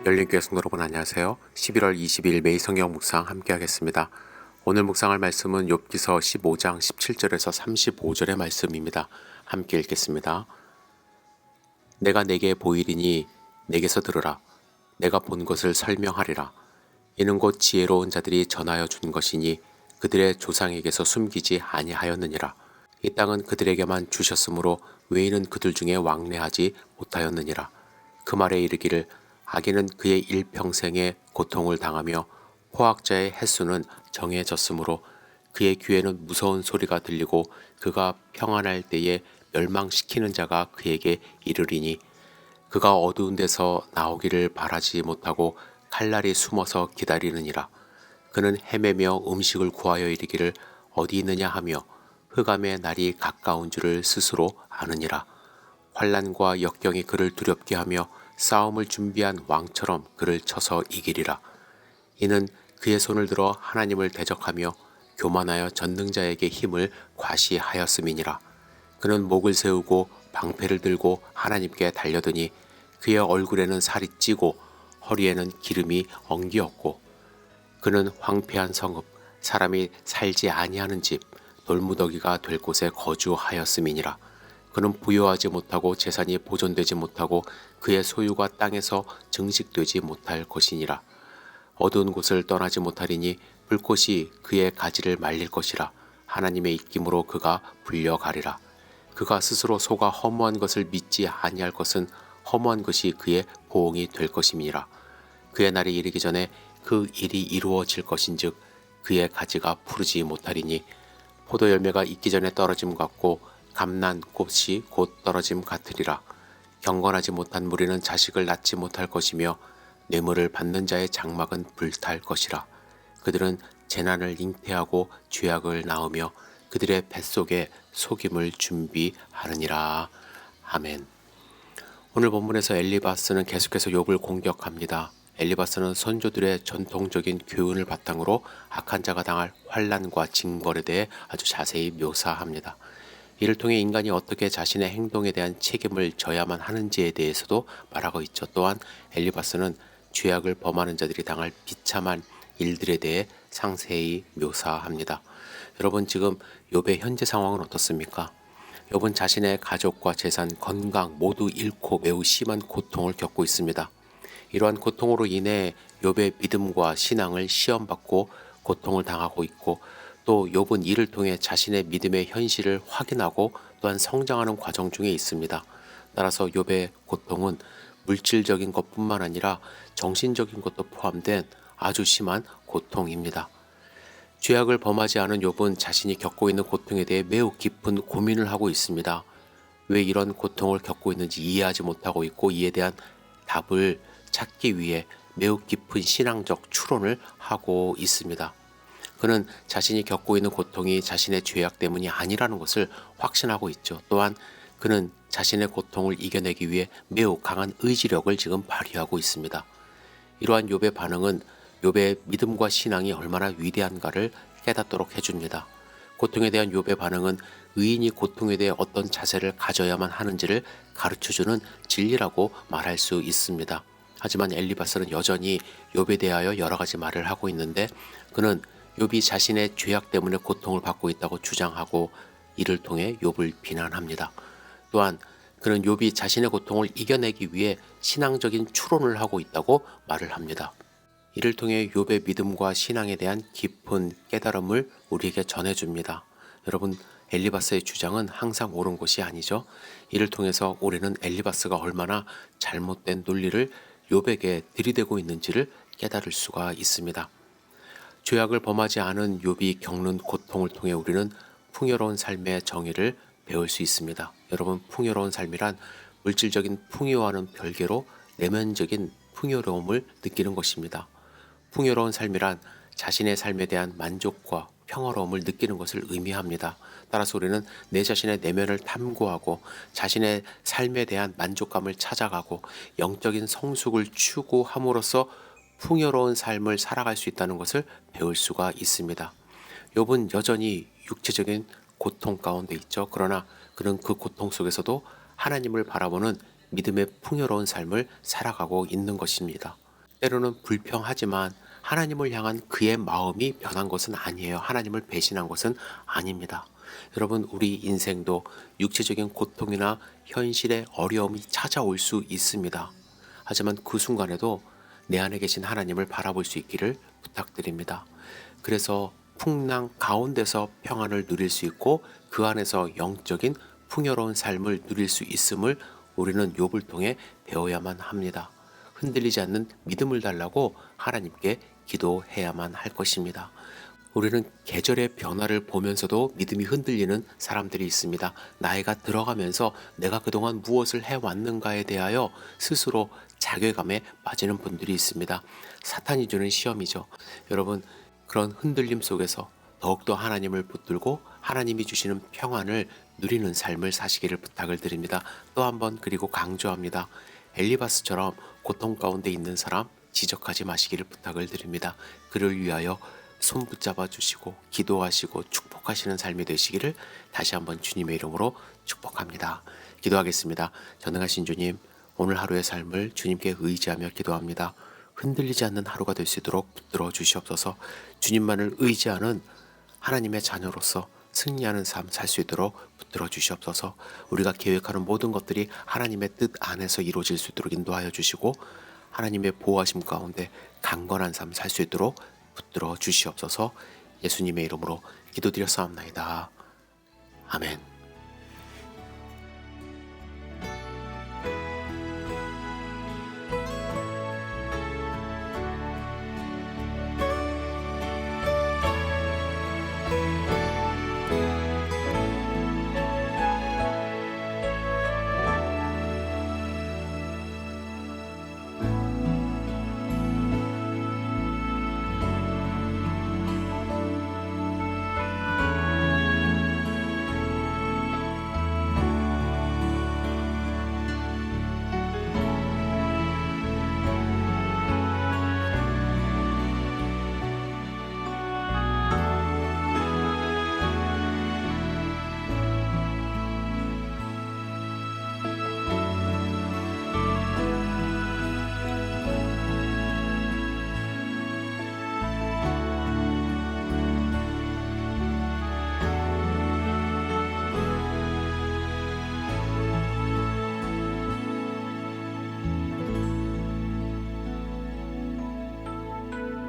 열린교회 성도 여러분 안녕하세요. 11월 22일 매일 성경 묵상 함께 하겠습니다. 오늘 묵상할 말씀은 욥기서 15장 17절에서 35절의 말씀입니다. 함께 읽겠습니다. 내가 내게 보이리니 내게서 들으라. 내가 본 것을 설명하리라. 이는 곧 지혜로운 자들이 전하여 준 것이니 그들의 조상에게서 숨기지 아니하였느니라. 이 땅은 그들에게만 주셨으므로 외인은 그들 중에 왕래하지 못하였느니라. 그 말에 이르기를 악인은 그의 일평생에 고통을 당하며 포악자의 횟수는 정해졌으므로 그의 귀에는 무서운 소리가 들리고 그가 평안할 때에 멸망시키는 자가 그에게 이르리니 그가 어두운 데서 나오기를 바라지 못하고 칼날이 숨어서 기다리느니라. 그는 헤매며 음식을 구하여 이르기를 어디 있느냐 하며 흑암의 날이 가까운 줄을 스스로 아느니라. 환난과 역경이 그를 두렵게 하며 싸움을 준비한 왕처럼 그를 쳐서 이기리라. 이는 그의 손을 들어 하나님을 대적하며 교만하여 전능자에게 힘을 과시하였음이니라. 그는 목을 세우고 방패를 들고 하나님께 달려드니 그의 얼굴에는 살이 찌고 허리에는 기름이 엉기었고 그는 황폐한 성읍 사람이 살지 아니하는 집 돌무더기가 될 곳에 거주하였음이니라. 그는 부요하지 못하고 재산이 보존되지 못하고 그의 소유가 땅에서 증식되지 못할 것이니라. 어두운 곳을 떠나지 못하리니 불꽃이 그의 가지를 말릴 것이라. 하나님의 입김으로 그가 불려가리라. 그가 스스로 속아 허무한 것을 믿지 아니할 것은 허무한 것이 그의 보응이 될 것임이니라. 그의 날이 이르기 전에 그 일이 이루어질 것인즉 그의 가지가 푸르지 못하리니 포도 열매가 익기 전에 떨어짐 같고 감난 꽃이 곧 떨어짐 같으리라. 경건하지 못한 무리는 자식을 낳지 못할 것이며 뇌물을 받는 자의 장막은 불탈 것이라. 그들은 재난을 잉태하고 죄악을 낳으며 그들의 뱃속에 속임을 준비하느니라. 아멘. 오늘 본문에서 엘리바스는 계속해서 욥을 공격합니다. 엘리바스는 선조들의 전통적인 교훈을 바탕으로 악한 자가 당할 환난과 징벌에 대해 아주 자세히 묘사합니다. 이를 통해 인간이 어떻게 자신의 행동에 대한 책임을 져야만 하는지에 대해서도 말하고 있죠. 또한 엘리바스는 죄악을 범하는 자들이 당할 비참한 일들에 대해 상세히 묘사합니다. 여러분 지금 욥의 현재 상황은 어떻습니까? 욥은 자신의 가족과 재산, 건강 모두 잃고 매우 심한 고통을 겪고 있습니다. 이러한 고통으로 인해 욥의 믿음과 신앙을 시험받고 고통을 당하고 있고 또 욥은 이를 통해 자신의 믿음의 현실을 확인하고 또한 성장하는 과정 중에 있습니다. 따라서 욥의 고통은 물질적인 것뿐만 아니라 정신적인 것도 포함된 아주 심한 고통입니다. 죄악을 범하지 않은 욥은 자신이 겪고 있는 고통에 대해 매우 깊은 고민을 하고 있습니다. 왜 이런 고통을 겪고 있는지 이해하지 못하고 있고 이에 대한 답을 찾기 위해 매우 깊은 신앙적 추론을 하고 있습니다. 그는 자신이 겪고 있는 고통이 자신의 죄악 때문이 아니라는 것을 확신하고 있죠. 또한 그는 자신의 고통을 이겨내기 위해 매우 강한 의지력을 지금 발휘하고 있습니다. 이러한 욥의 반응은 욥의 믿음과 신앙이 얼마나 위대한가를 깨닫도록 해줍니다. 고통에 대한 욥의 반응은 의인이 고통에 대해 어떤 자세를 가져야만 하는지를 가르쳐주는 진리라고 말할 수 있습니다. 하지만 엘리바스는 여전히 욥에 대하여 여러 가지 말을 하고 있는데 그는 욥이 자신의 죄악 때문에 고통을 받고 있다고 주장하고 이를 통해 욥을 비난합니다. 또한 그는 욥이 자신의 고통을 이겨내기 위해 신앙적인 추론을 하고 있다고 말을 합니다. 이를 통해 욥의 믿음과 신앙에 대한 깊은 깨달음을 우리에게 전해줍니다. 여러분, 엘리바스의 주장은 항상 옳은 것이 아니죠. 이를 통해서 우리는 엘리바스가 얼마나 잘못된 논리를 욥에게 들이대고 있는지를 깨달을 수가 있습니다. 죄악을 범하지 않은 욥이 겪는 고통을 통해 우리는 풍요로운 삶의 정의를 배울 수 있습니다. 여러분, 풍요로운 삶이란 물질적인 풍요와는 별개로 내면적인 풍요로움을 느끼는 것입니다. 풍요로운 삶이란 자신의 삶에 대한 만족과 평화로움을 느끼는 것을 의미합니다. 따라서 우리는 내 자신의 내면을 탐구하고 자신의 삶에 대한 만족감을 찾아가고 영적인 성숙을 추구함으로써 풍요로운 삶을 살아갈 수 있다는 것을 배울 수가 있습니다. 욥은 여전히 육체적인 고통 가운데 있죠. 그러나 그는 그 고통 속에서도 하나님을 바라보는 믿음의 풍요로운 삶을 살아가고 있는 것입니다. 때로는 불평하지만 하나님을 향한 그의 마음이 변한 것은 아니에요. 하나님을 배신한 것은 아닙니다. 여러분, 우리 인생도 육체적인 고통이나 현실의 어려움이 찾아올 수 있습니다. 하지만 그 순간에도 내 안에 계신 하나님을 바라볼 수 있기를 부탁드립니다. 그래서 풍랑 가운데서 평안을 누릴 수 있고 그 안에서 영적인 풍요로운 삶을 누릴 수 있음을 우리는 욥을 통해 배워야만 합니다. 흔들리지 않는 믿음을 달라고 하나님께 기도해야만 할 것입니다. 우리는 계절의 변화를 보면서도 믿음이 흔들리는 사람들이 있습니다. 나이가 들어가면서 내가 그동안 무엇을 해왔는가에 대하여 스스로 자괴감에 빠지는 분들이 있습니다. 사탄이 주는 시험이죠. 여러분, 그런 흔들림 속에서 더욱더 하나님을 붙들고 하나님이 주시는 평안을 누리는 삶을 사시기를 부탁을 드립니다. 또 한번 그리고 강조합니다. 엘리바스처럼 고통 가운데 있는 사람 지적하지 마시기를 부탁을 드립니다. 그를 위하여 손 붙잡아 주시고 기도하시고 축복하시는 삶이 되시기를 다시 한번 주님의 이름으로 축복합니다. 기도하겠습니다. 전능하신 주님, 오늘 하루의 삶을 주님께 의지하며 기도합니다. 흔들리지 않는 하루가 될 수 있도록 붙들어 주시옵소서. 주님만을 의지하는 하나님의 자녀로서 승리하는 삶 살 수 있도록 붙들어 주시옵소서. 우리가 계획하는 모든 것들이 하나님의 뜻 안에서 이루어질 수 있도록 인도하여 주시고 하나님의 보호하심 가운데 강건한 삶 살 수 있도록 붙들어 주시옵소서. 예수님의 이름으로 기도드렸사옵나이다. 아멘.